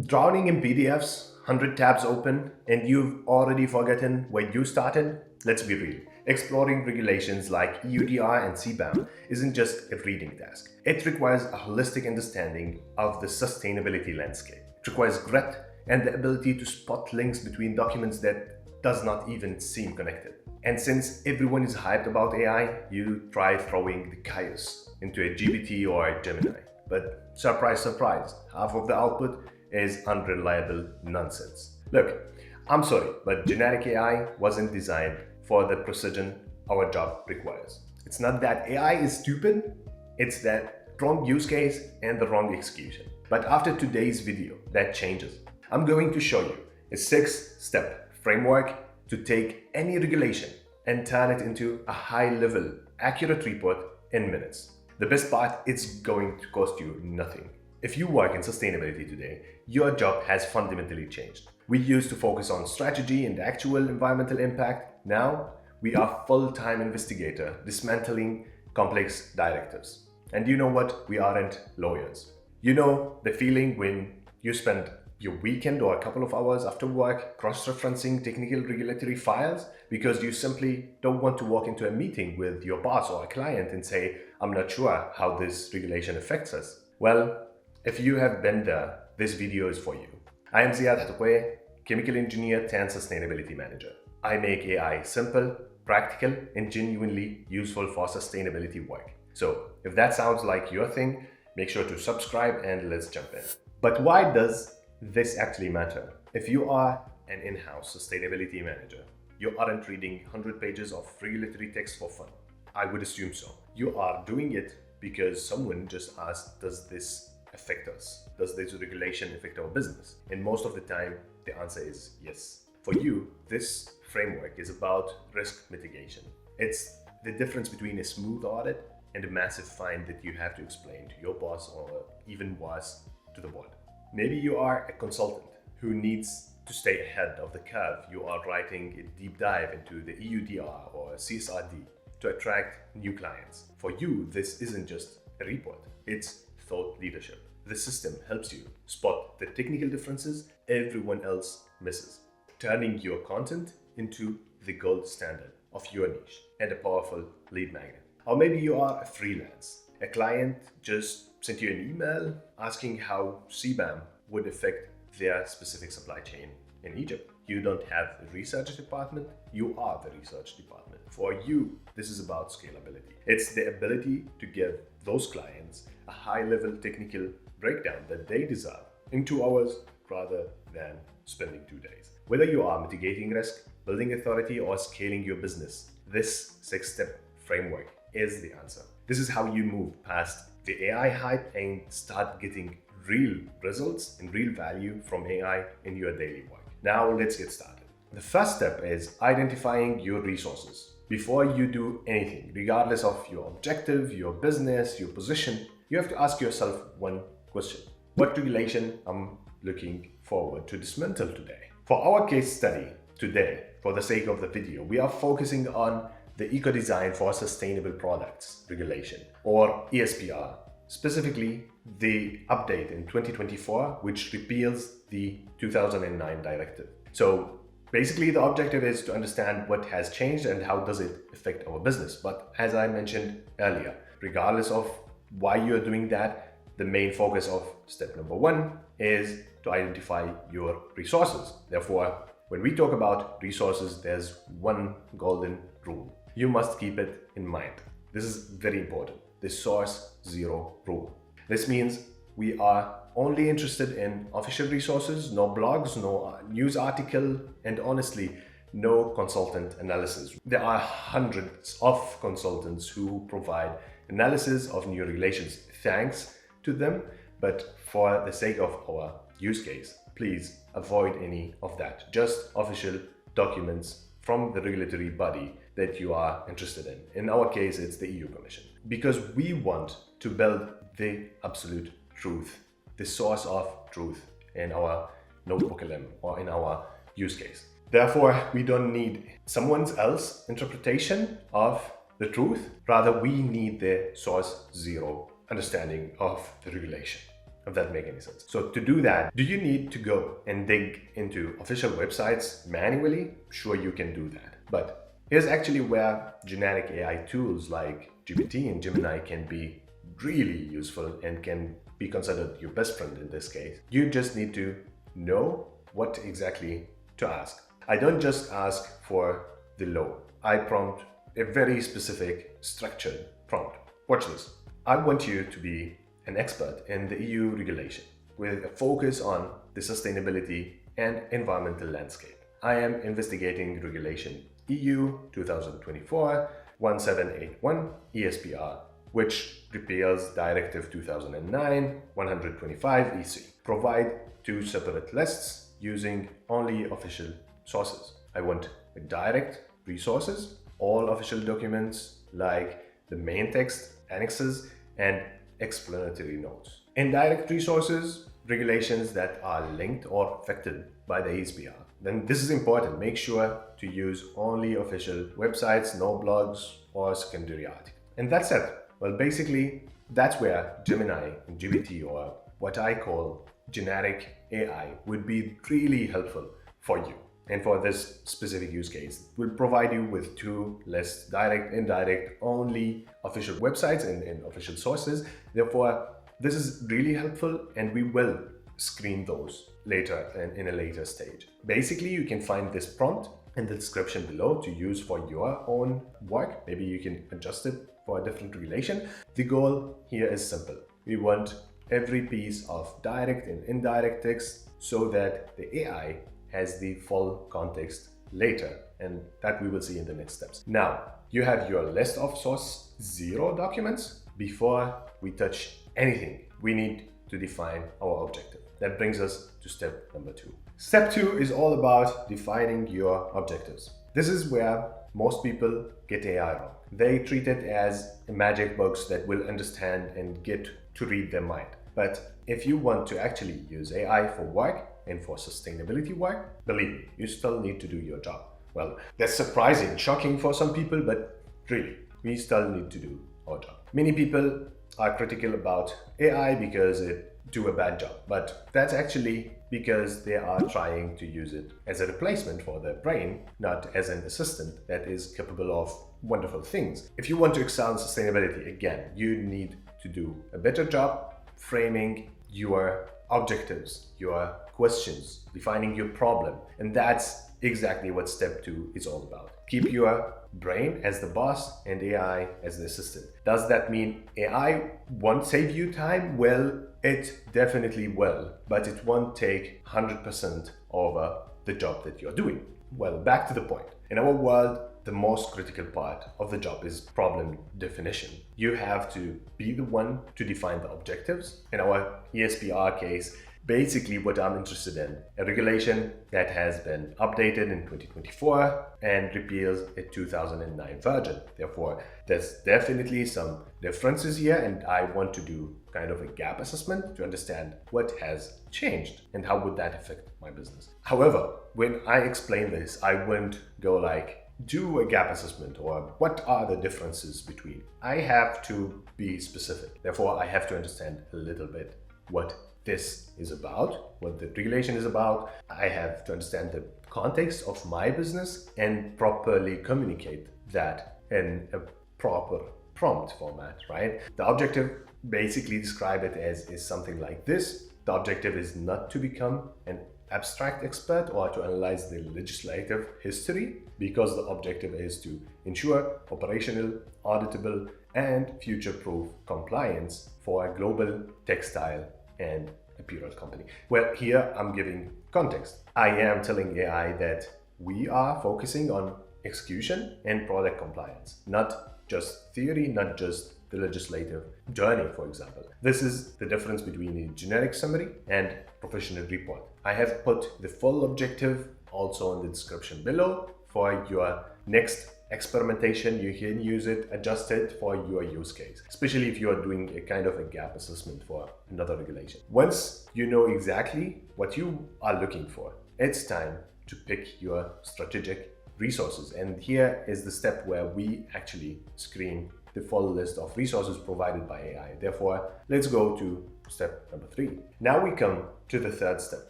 Drowning in PDFs, 100 tabs open, and you've already forgotten where you started? Let's be real. Exploring regulations like EUDR and CBAM isn't just a reading task. It requires a holistic understanding of the sustainability landscape. It requires grit and the ability to spot links between documents that does not even seem connected. And since everyone is hyped about AI, you try throwing the chaos into a GPT or a Gemini. But surprise, surprise, half of the output is unreliable nonsense. Look, I'm sorry, but generic AI wasn't designed for the precision our job requires. It's not that AI is stupid, it's that wrong use case and the wrong execution. But after today's video, that changes. I'm going to show you a 6-step framework to take any regulation and turn it into a high-level, accurate report in minutes. The best part, it's going to cost you nothing. If you work in sustainability today, your job has fundamentally changed. We used to focus on strategy and actual environmental impact. Now, we are full-time investigator dismantling complex directives. And you know what? We aren't lawyers. You know the feeling when you spend your weekend or a couple of hours after work cross-referencing technical regulatory files because you simply don't want to walk into a meeting with your boss or a client and say, I'm not sure how this regulation affects us. Well, if you have been there, this video is for you. I am Ziad Hatoué, chemical engineer turned sustainability manager. I make AI simple, practical, and genuinely useful for sustainability work. So if that sounds like your thing, make sure to subscribe and let's jump in. But why does this actually matter? If you are an in-house sustainability manager, you aren't reading 100 pages of regulatory text for fun. I would assume so. You are doing it because someone just asked, does this affect us? Does this regulation affect our business? And most of the time, the answer is yes. For you, this framework is about risk mitigation. It's the difference between a smooth audit and a massive fine that you have to explain to your boss or even worse, to the board. Maybe you are a consultant who needs to stay ahead of the curve. You are writing a deep dive into the EUDR or CSRD to attract new clients. For you, this isn't just a report, it's thought leadership. The system helps you spot the technical differences everyone else misses, turning your content into the gold standard of your niche and a powerful lead magnet. Or maybe you are a freelance. A client just sent you an email asking how CBAM would affect their specific supply chain in Egypt. You don't have a research department, you are the research department. For you, this is about scalability. It's the ability to give those clients a high-level technical breakdown that they deserve in 2 hours rather than spending 2 days. Whether you are mitigating risk, building authority, or scaling your business, this 6-step framework is the answer. This is how you move past the AI hype and start getting real results and real value from AI in your daily work. Now let's get started. The first step is identifying your resources. Before you do anything, regardless of your objective, your business, your position, you have to ask yourself one question. What regulation I'm looking forward to dismantle today? For our case study today, for the sake of the video, we are focusing on the Ecodesign for Sustainable Products Regulation, or ESPR, specifically the update in 2024, which repeals the 2009 directive. So basically the objective is to understand what has changed and how does it affect our business. But as I mentioned earlier, regardless of why you're doing that, the main focus of step number 1 is to identify your resources. Therefore, when we talk about resources, there's one golden rule. You must keep it in mind. This is very important. The source zero rule. This means we are only interested in official resources, no blogs, no news article, and honestly, no consultant analysis. There are hundreds of consultants who provide analysis of new regulations. Thanks to them, but for the sake of our use case, please avoid any of that. Just official documents from the regulatory body that you are interested in. In our case, it's the EU Commission. Because we want to build the absolute truth, the source of truth in our NotebookLM or in our use case. Therefore, we don't need someone else's interpretation of the truth. Rather, we need the source zero understanding of the regulation. if that makes any sense. So to do that, do you need to go and dig into official websites manually? Sure, you can do that. But here's actually where generic AI tools like GPT and Gemini can be really useful and can be considered your best friend in this case. You just need to know what exactly to ask. I don't just ask for the law. I prompt a very specific structured prompt. Watch this. I want you to be an expert in the EU regulation with a focus on the sustainability and environmental landscape. I am investigating regulation EU 2024-1781 ESPR, which repeals Directive 2009-125 EC. Provide two separate lists using only official sources. I want direct resources, all official documents like the main text, annexes, and explanatory notes. Indirect resources, regulations that are linked or affected by the ESPR. Then this is important. Make sure to use only official websites, no blogs or secondary articles. And that's it. Well, basically, that's where Gemini and GPT, or what I call generic AI, would be really helpful for you. And for this specific use case, we'll provide you with two lists, direct, indirect, only official websites and official sources. Therefore, this is really helpful, and we will screen those later in a later stage. Basically, you can find this prompt in the description below to use for your own work. Maybe you can adjust it for a different relation. The goal here is simple. We want every piece of direct and indirect text so that the AI has the full context later, and that we will see in the next steps. Now, you have your list of source 0 documents. Before we touch anything, we need to define our objective. That brings us to step number 2. Step 2 is all about defining your objectives. This is where most people get AI wrong. They treat it as a magic box that will understand and get to read their mind. But if you want to actually use AI for work and for sustainability work, believe me, you still need to do your job. Well, that's surprising, shocking for some people, but really, we still need to do our job. Many people are critical about AI because it do a bad job, but that's actually because they are trying to use it as a replacement for their brain, not as an assistant that is capable of wonderful things. If you want to excel in sustainability, again, you need to do a better job framing your objectives, your questions, defining your problem. And that's exactly what step 2 is all about. Keep your brain as the boss and AI as the assistant. Does that mean AI won't save you time? Well, it definitely will, but it won't take 100% over the job that you're doing. Well, back to the point. In our world, the most critical part of the job is problem definition. You have to be the one to define the objectives. In our ESPR case, basically what I'm interested in, a regulation that has been updated in 2024 and repeals a 2009 version. Therefore, there's definitely some differences here, and I want to do kind of a gap assessment to understand what has changed and how would that affect my business. However, when I explain this, I wouldn't go like, do a gap assessment or what are the differences between. I have to be specific. Therefore, I have to understand a little bit what this is about, what the regulation is about. I have to understand the context of my business and properly communicate that in a proper prompt format, right? The objective, basically describe it as is something like this. The objective is not to become an abstract expert or to analyze the legislative history, because the objective is to ensure operational, auditable, and future-proof compliance for a global textile and apparel company. Well, here I'm giving context. I am telling AI that we are focusing on execution and product compliance, not just theory, not just the legislative journey, for example. This is the difference between a generic summary and professional report. I have put the full objective also in the description below for your next experimentation. You can use it, adjust it for your use case, especially if you are doing a kind of a gap assessment for another regulation. Once you know exactly what you are looking for, it's time to pick your strategic resources. And here is the step where we actually screen the full list of resources provided by AI. Therefore, let's go to step number 3. Now we come to the third step,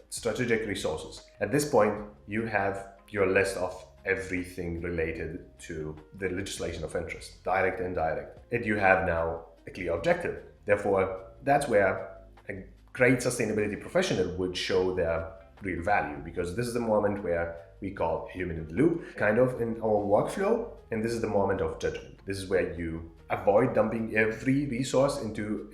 strategic resources. At this point, you have your list of everything related to the legislation of interest, direct and indirect. And you have now a clear objective. Therefore, that's where a great sustainability professional would show their real value, because this is the moment where we call human in the loop kind of in our workflow, and this is the moment of judgment. This is where you avoid dumping every resource into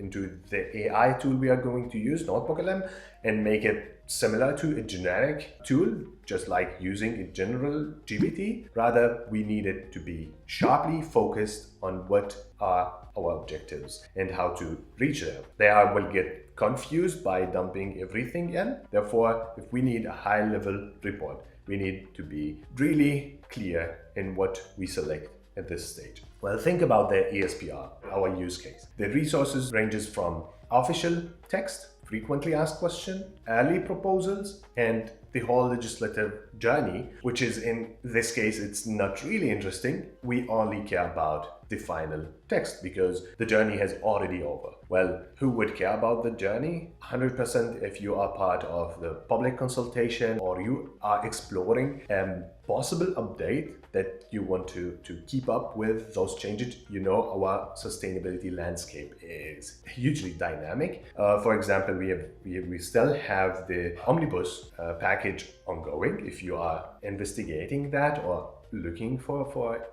the AI tool we are going to use, NotebookLM, and make it similar to a generic tool, just like using a general GPT. Rather, we need it to be sharply focused on what are our objectives and how to reach them. They will get confused by dumping everything in. Therefore, if we need a high-level report, we need to be really clear in what we select at this stage. Well, think about the ESPR, our use case. The resources ranges from official text, frequently asked questions, early proposals, and the whole legislative journey, which is, in this case, it's not really interesting. We only care about the final text because the journey has already over. Well, who would care about the journey? 100% if you are part of the public consultation or you are exploring a possible update that you want to keep up with those changes. You know, our sustainability landscape is hugely dynamic. For example, we still have the omnibus package ongoing. If you are investigating that or looking for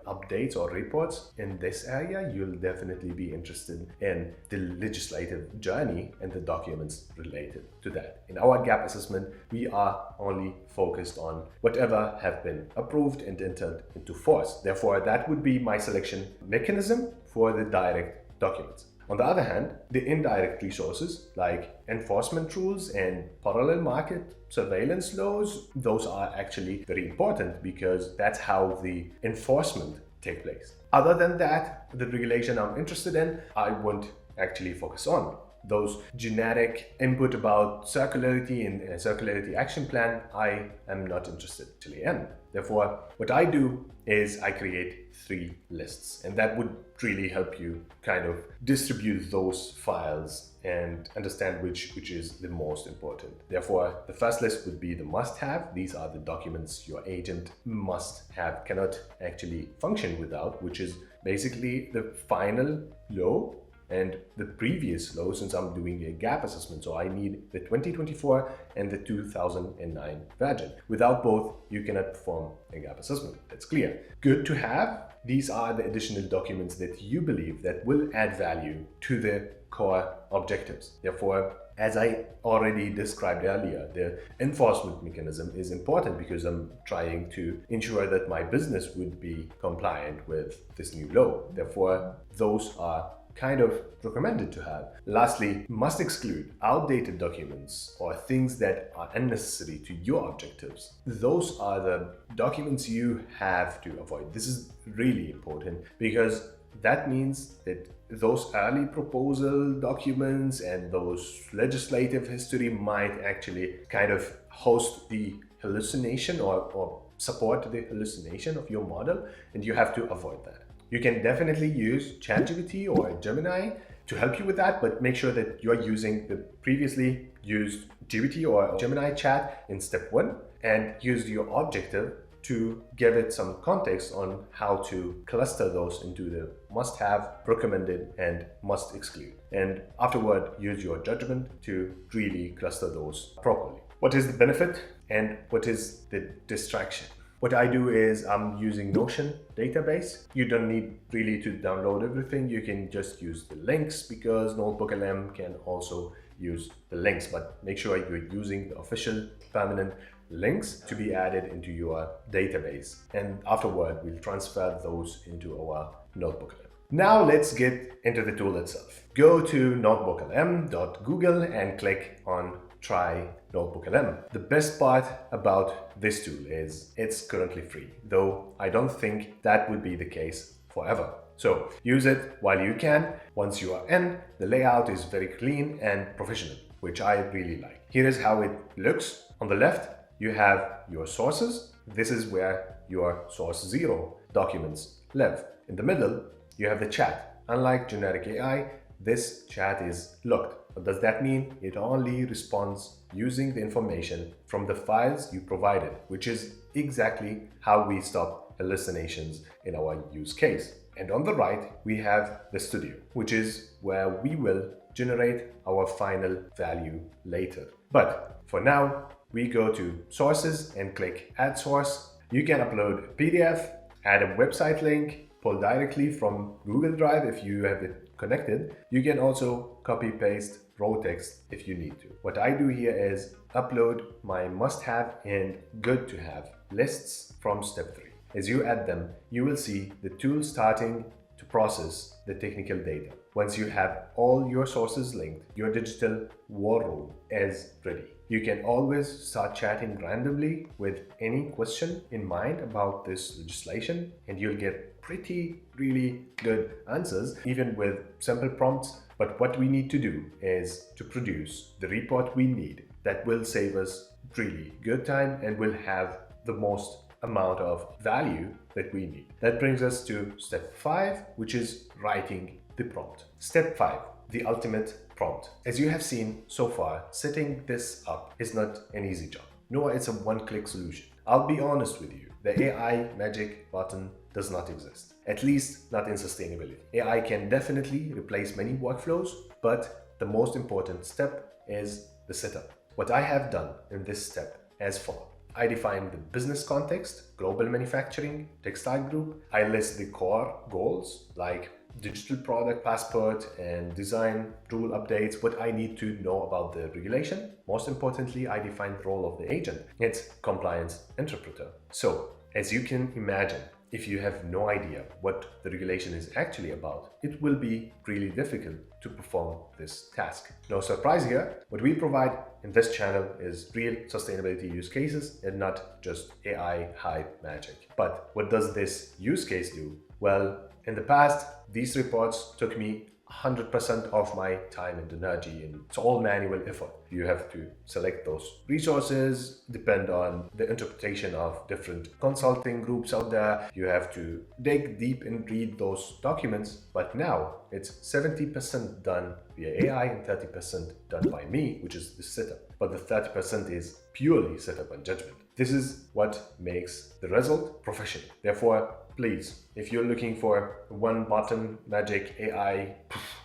updates or reports in this area, you'll definitely be interested in the legislative journey and the documents related to that. In our gap assessment, we are only focused on whatever have been approved and entered into force. Therefore, that would be my selection mechanism for the direct documents. On the other hand, the indirect resources like enforcement rules and parallel market surveillance laws, those are actually very important because that's how the enforcement takes place. Other than that, the regulation I'm interested in, I won't actually focus on. Those generic input about circularity and circularity action plan, I am not interested actually in. Therefore, what I do is I create 3 lists, and that would really help you kind of distribute those files and understand which is the most important. Therefore, the first list would be the must-have. These are the documents your agent must have, cannot actually function without, which is basically the final law and the previous law, since I'm doing a gap assessment. So I need the 2024 and the 2009 version. Without both, you cannot perform a gap assessment. That's clear. Good to have. These are the additional documents that you believe that will add value to the core objectives. Therefore, as I already described earlier, the enforcement mechanism is important because I'm trying to ensure that my business would be compliant with this new law. Therefore, those are kind of recommended to have. Lastly, must exclude outdated documents or things that are unnecessary to your objectives. Those are the documents you have to avoid. This is really important because that means that those early proposal documents and those legislative history might actually kind of host the hallucination or support the hallucination of your model, and you have to avoid that. You can definitely use ChatGPT or Gemini to help you with that, but make sure that you're using the previously used GPT or Gemini chat in step 1 and use your objective to give it some context on how to cluster those into the must-have, recommended, and must exclude. And afterward, use your judgment to really cluster those properly. What is the benefit and what is the distraction? What I do is I'm using Notion database. You don't need really to download everything. You can just use the links because NotebookLM can also use the links, but make sure you're using the official permanent links to be added into your database. And afterward, we'll transfer those into our NotebookLM. Now let's get into the tool itself. Go to notebooklm.google and click on Try NotebookLM. The best part about this tool is it's currently free, though I don't think that would be the case forever. So use it while you can. Once you are in, the layout is very clean and professional, which I really like. Here is how it looks. On the left, you have your sources. This is where your source 0 documents live. In the middle, you have the chat. Unlike generic AI, this chat is locked. What does that mean? It only responds using the information from the files you provided, which is exactly how we stop hallucinations in our use case. And on the right, we have the studio, which is where we will generate our final value later. But for now, we go to sources and click add source. You can upload a PDF, add a website link, pull directly from Google Drive if you have it connected. You can also copy paste raw text if you need to. What I do here is upload my must-have and good-to-have lists from step 3. As you add them, you will see the tool starting to process the technical data. Once you have all your sources linked, your digital war room is ready. You can always start chatting randomly with any question in mind about this legislation, and you'll get really good answers, even with simple prompts. But what we need to do is to produce the report we need that will save us really good time and will have the most amount of value that we need. That brings us to step 5, which is writing the prompt. Step 5, the ultimate prompt. As you have seen so far, setting this up is not an easy job, nor it's a one-click solution. I'll be honest with you, the AI magic button does not exist, at least not in sustainability. AI can definitely replace many workflows, but the most important step is the setup. What I have done in this step as follows. I define the business context, global manufacturing, textile group. I list the core goals like digital product passport and design rule updates, what I need to know about the regulation. Most importantly, I define the role of the agent. It's compliance interpreter. So, as you can imagine, if you have no idea what the regulation is actually about, it will be really difficult to perform this task. No surprise here, what we provide in this channel is real sustainability use cases and not just AI hype magic. But what does this use case do? Well, in the past, these reports took me 100% of my time and energy, and it's all manual effort. You have to select those resources, depend on the interpretation of different consulting groups out there. You have to dig deep and read those documents. But now it's 70% done via AI and 30% done by me, which is the setup. But the 30% is purely setup and judgment. This is what makes the result professional. Therefore, please, if you're looking for one button magic AI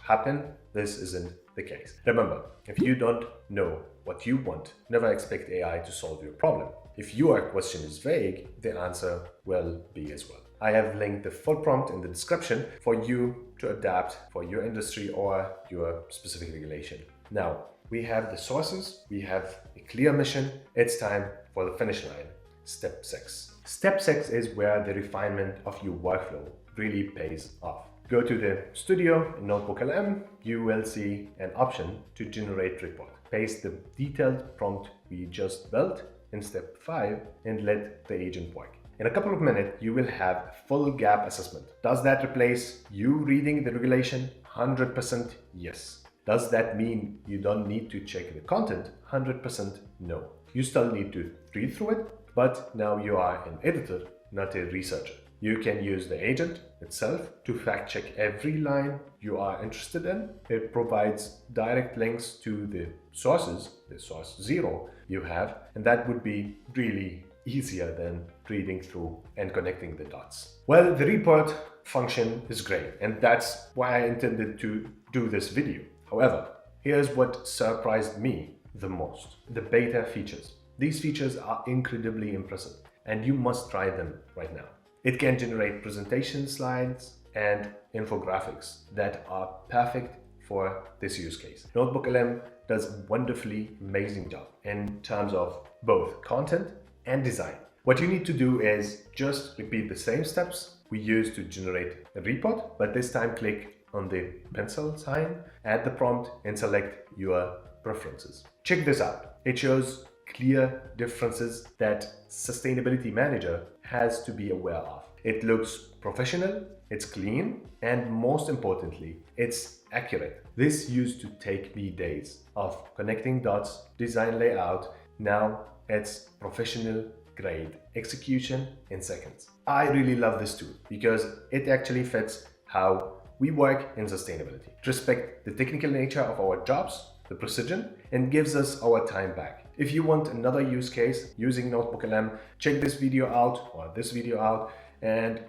happen, this isn't the case. Remember, if you don't know what you want, never expect AI to solve your problem. If your question is vague, the answer will be as well. I have linked the full prompt in the description for you to adapt for your industry or your specific regulation. Now, we have the sources, we have a clear mission. It's time for the finish line. Step 6. Step 6 is where the refinement of your workflow really pays off. Go to the studio in NotebookLM, you will see an option to generate report. Paste the detailed prompt we just built in step 5 and let the agent work. In a couple of minutes, you will have full gap assessment. Does that replace you reading the regulation? 100% yes. Does that mean you don't need to check the content? 100% no. You still need to read through it, but now you are an editor, not a researcher. You can use the agent itself to fact check every line you are interested in. It provides direct links to the sources, the source 0 you have, and that would be really easier than reading through and connecting the dots. Well, the report function is great, and that's why I intended to do this video. However, here's what surprised me the most: the beta features. These features are incredibly impressive, and you must try them right now. It can generate presentation slides and infographics that are perfect for this use case. NotebookLM does a wonderfully amazing job in terms of both content and design. What you need to do is just repeat the same steps we used to generate a report, but this time click on the pencil sign, add the prompt, and select your preferences. Check this out. It shows clear differences that Sustainability Manager has to be aware of. It looks professional, it's clean, and most importantly, it's accurate. This used to take me days of connecting dots, design layout. Now it's professional grade execution in seconds. I really love this tool because it actually fits how We work in sustainability. Respect the technical nature of our jobs, the precision, and gives us our time back. If you want another use case using NotebookLM, check this video out or this video out, and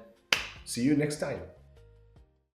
see you next time.